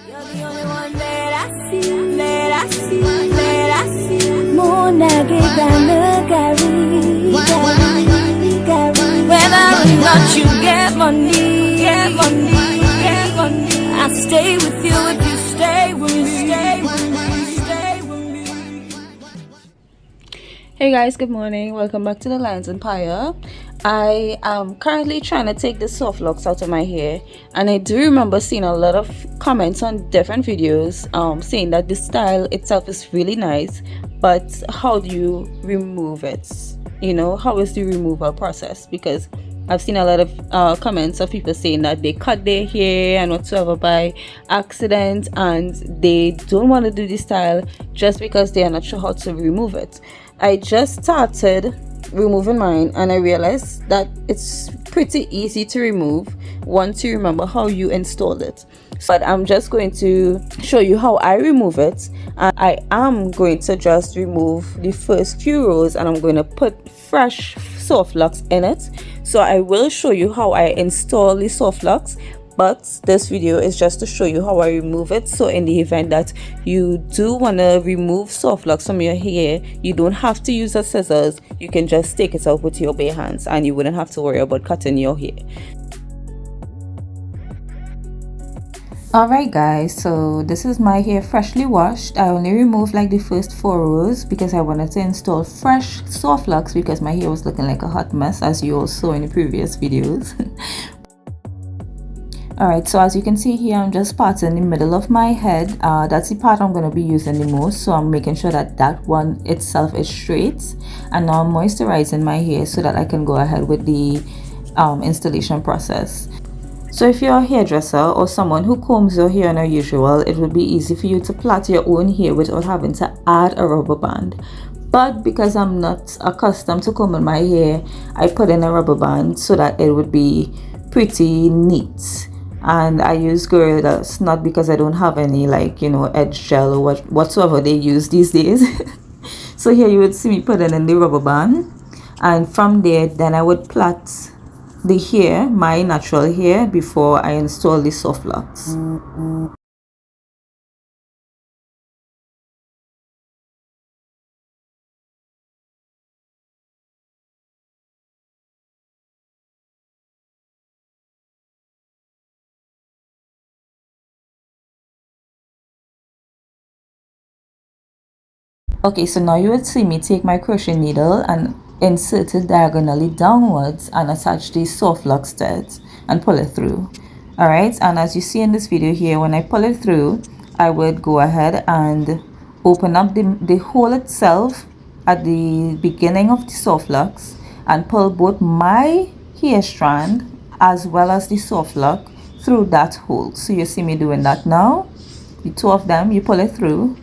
You're the only one that I see, that I see, that I see. 모나게 가는 가리, whether or not you get money, get money, get money. I'll stay with you if you stay with me, stay with me, stay with me. Hey guys, good morning. Welcome back to the Lyons Empire. I am currently trying to take the soft locks out of my hair, and I do remember seeing a lot of comments on different videos saying that the style itself is really nice, but how do you remove it? You know, how is the removal process? Because I've seen a lot of comments of people saying that they cut their hair and whatsoever by accident, and they don't want to do the style just because they are not sure how to remove it. I just started removing mine, and I realized that it's pretty easy to remove once you remember how you installed it. But I'm just going to show you how I remove it, and I am going to just remove the first few rows, and I'm going to put fresh soft locks in it. So I will show you how I install the soft locks, but this video is just to show you how I remove it. So in the event that you do want to remove soft locks from your hair, you don't have to use a scissors. You can just take it out with your bare hands, and you wouldn't have to worry about cutting your hair. Alright guys, so this is my hair freshly washed. I only removed like the first 4 rows because I wanted to install fresh soft locks because my hair was looking like a hot mess, as you all saw in the previous videos. Alright, so as you can see here, I'm just parting the middle of my head. That's the part I'm going to be using the most, so I'm making sure that that one itself is straight. And now I'm moisturizing my hair so that I can go ahead with the installation process. So if you're a hairdresser or someone who combs your hair as usual, it would be easy for you to plait your own hair without having to add a rubber band. But because I'm not accustomed to combing my hair, I put in a rubber band so that it would be pretty neat. And I use Gorilla Dust, not because I don't have any, like, you know, edge gel or whatsoever they use these days. So here you would see me putting in the rubber band, and from there then I would plait the hair, my natural hair, before I install the soft locks. Okay, so now you would see me take my crochet needle and insert it diagonally downwards and attach the soft locks to it and pull it through. Alright, and as you see in this video here, when I pull it through, I would go ahead and open up the hole itself at the beginning of the soft locks and pull both my hair strand as well as the soft lock through that hole. So you see me doing that now. The two of them, you pull it through.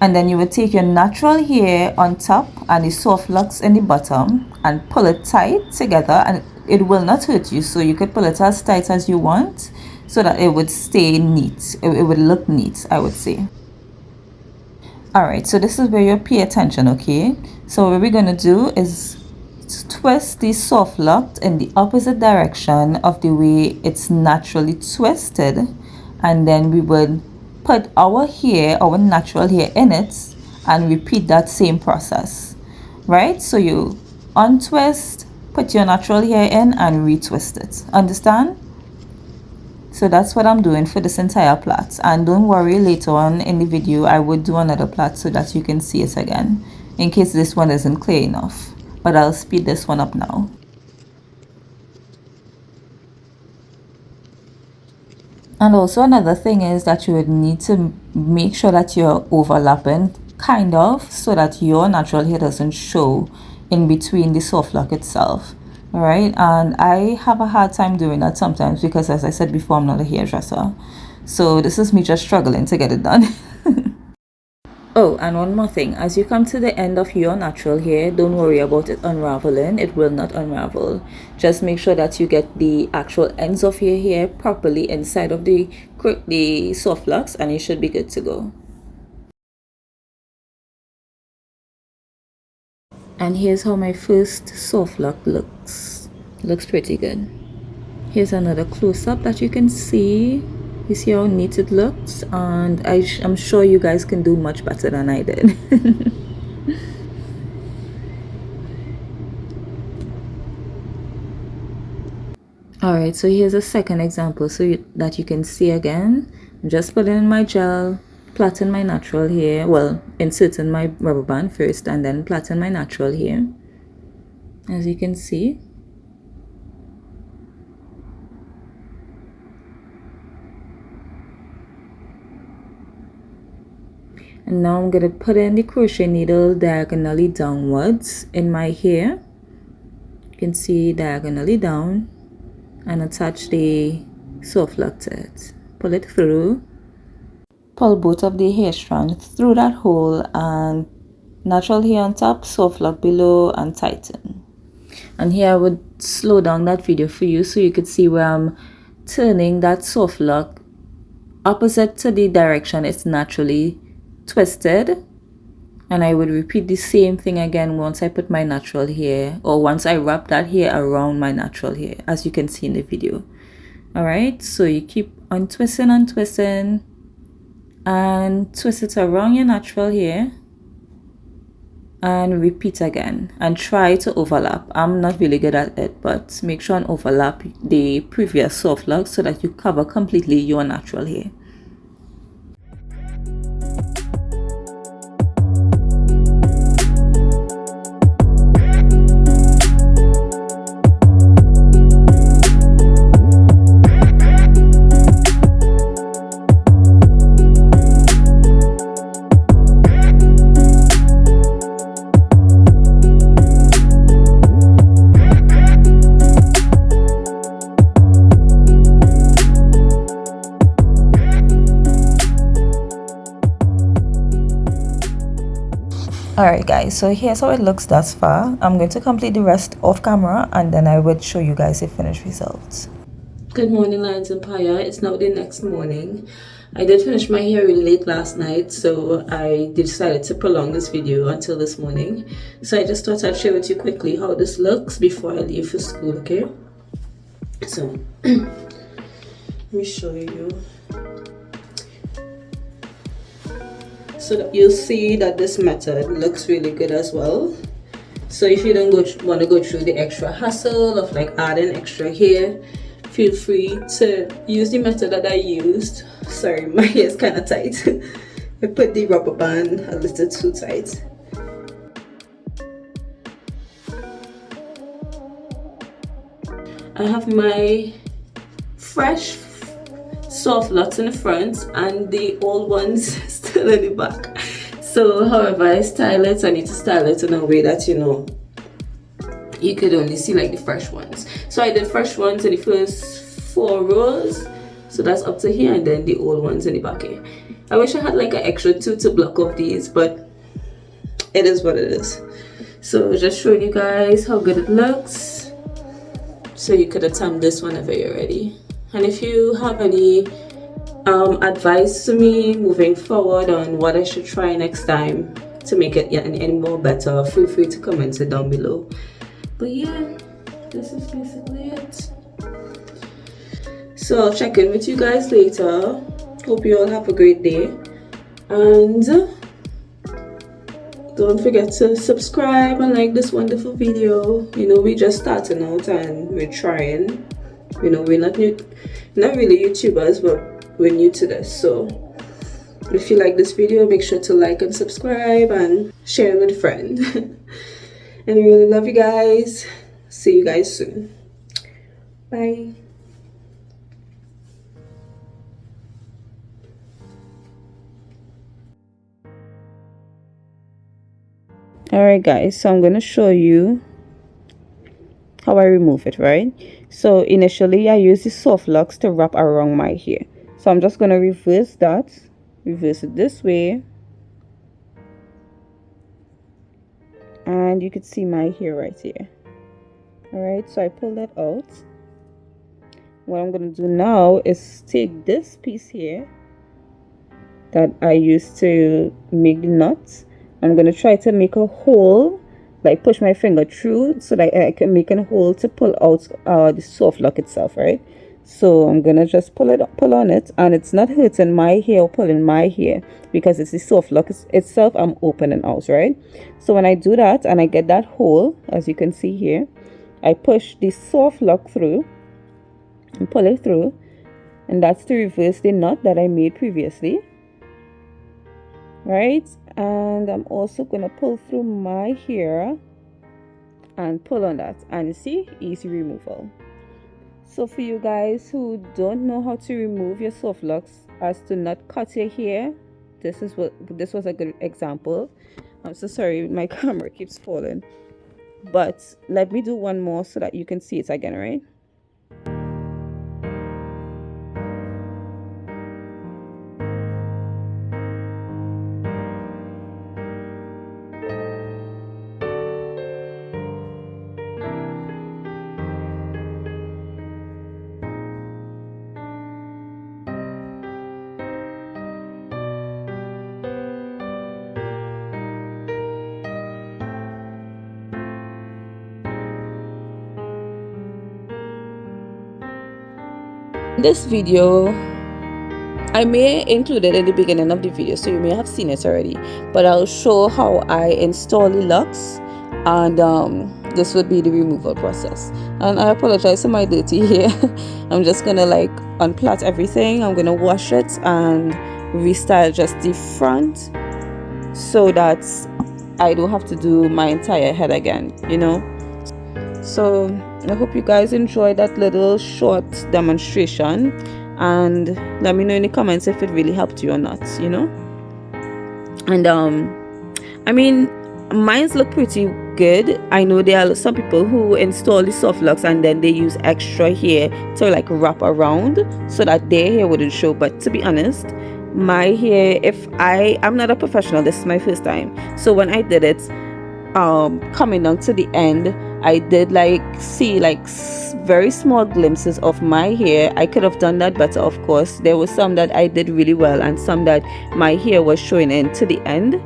And then you will take your natural hair on top and the soft locks in the bottom and pull it tight together, and it will not hurt you. So you could pull it as tight as you want so that it would stay neat. It would look neat, I would say. Alright, so this is where you pay attention, okay? So what we're going to do is twist the soft lock in the opposite direction of the way it's naturally twisted, and then we would put our hair, our natural hair, in it and repeat that same process, right? So you untwist, put your natural hair in and retwist it. Understand? So that's what I'm doing for this entire plait. And don't worry, later on in the video I would do another plait so that you can see it again, in case this one isn't clear enough. But I'll speed this one up now. And also another thing is that you would need to make sure that you're overlapping, kind of, so that your natural hair doesn't show in between the soft lock itself. Alright, and I have a hard time doing that sometimes because, as I said before, I'm not a hairdresser. So this is me just struggling to get it done. Oh, and one more thing, as you come to the end of your natural hair, don't worry about it unraveling. It will not unravel. Just make sure that you get the actual ends of your hair properly inside of the soft locks, and you should be good to go. And here's how my first soft lock looks. Looks pretty good. Here's another close-up that you can see. You see how neat it looks, and I'm sure you guys can do much better than I did. Alright, so here's a second example so that you can see again. I'm just putting in my gel, plaiting my natural hair, well, inserting my rubber band first and then plaiting my natural hair, as you can see. And now I'm going to put in the crochet needle diagonally downwards in my hair. You can see diagonally down, and attach the soft lock to it. Pull it through. Pull both of the hair strands through that hole, and natural hair on top, soft lock below, and tighten. And here I would slow down that video for you so you could see where I'm turning that soft lock opposite to the direction it's naturally twisted. And I would repeat the same thing again once I put my natural hair, or once I wrap that hair around my natural hair, as you can see in the video. Alright, so you keep untwisting and twisting, and twist it around your natural hair, and repeat again, and try to overlap. I'm not really good at it, but make sure and overlap the previous soft lock so that you cover completely your natural hair. Alright guys, so here's how it looks thus far. I'm going to complete the rest off camera, and then I would show you guys the finished results. Good morning, Lyons Empire. It's now the next morning. I did finish my hair really late last night, so I decided to prolong this video until this morning. So I just thought I'd share with you quickly how this looks before I leave for school, okay? So let me show you. So that you'll see that this method looks really good as well. So if you don't want to go through the extra hassle of like adding extra hair, feel free to use the method that I used. Sorry, my hair is kind of tight. I put the rubber band a little too tight. I have my fresh soft locks in the front and the old ones still in the back. So however I style it, I need to style it in a way that, you know, you could only see like the fresh ones. So I did fresh ones in the first 4 rows, so that's up to here, and then the old ones in the back here. I wish I had like an extra 2 to block off these, but it is what it is. So just showing you guys how good it looks, so you could attempt this whenever you're ready. And if you have any advice to me moving forward on what I should try next time to make it any more better, feel free to comment it down below. But yeah, this is basically it. So I'll check in with you guys later. Hope you all have a great day, and don't forget to subscribe and like this wonderful video. You know, we're just starting out and we're trying. You know, we're not really YouTubers, but we're new to this. So if you like this video, make sure to like and subscribe and share it with a friend. And I really love you guys. See you guys soon. Bye. Alright guys, so I'm going to show you how I remove it, right? So initially I use the soft locks to wrap around my hair. So I'm just going to reverse it this way, and you could see my hair right here. Alright, so I pull that out. What I'm going to do now is take this piece here that I used to make the knots. I'm going to try to make a hole, like push my finger through so that I can make a hole to pull out the soft lock itself, right? So I'm gonna just pull on it, and it's not hurting my hair or pulling my hair because it's the soft lock itself I'm opening out, right? So when I do that and I get that hole, as you can see here, I push the soft lock through and pull it through, and that's to reverse the knot that I made previously, right? And I'm also gonna pull through my hair and pull on that, and you see, easy removal. So for you guys who don't know how to remove your soft locks as to not cut your hair, this was a good example. I'm so sorry, my camera keeps falling, but let me do one more so that you can see it again, right? This video I may include it in the beginning of the video, so you may have seen it already, but I'll show how I install the locks, and this would be the removal process. And I apologize for my dirty hair. I'm just gonna like unplait everything. I'm gonna wash it and restyle just the front so that I don't have to do my entire head again, you know. So I hope you guys enjoyed that little short demonstration, and let me know in the comments if it really helped you or not, you know. And I mean, mine's look pretty good. I know there are some people who install the soft locks and then they use extra hair to like wrap around so that their hair wouldn't show, but to be honest, my hair, I'm not a professional, this is my first time, so when I did it, coming down to the end, I did like see like very small glimpses of my hair. I could have done that better, of course. There was some that I did really well and some that my hair was showing in to the end.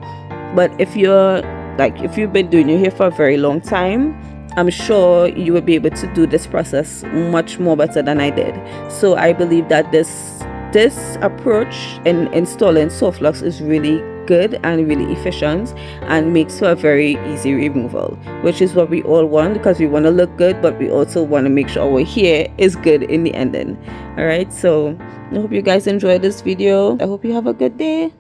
But if you've been doing your hair for a very long time, I'm sure you will be able to do this process much more better than I did. So I believe that this approach in installing soft locks is really good and really efficient and makes for a very easy removal, which is what we all want, because we want to look good, but we also want to make sure our hair is good in the ending. All right, so I hope you guys enjoyed this video. I hope you have a good day.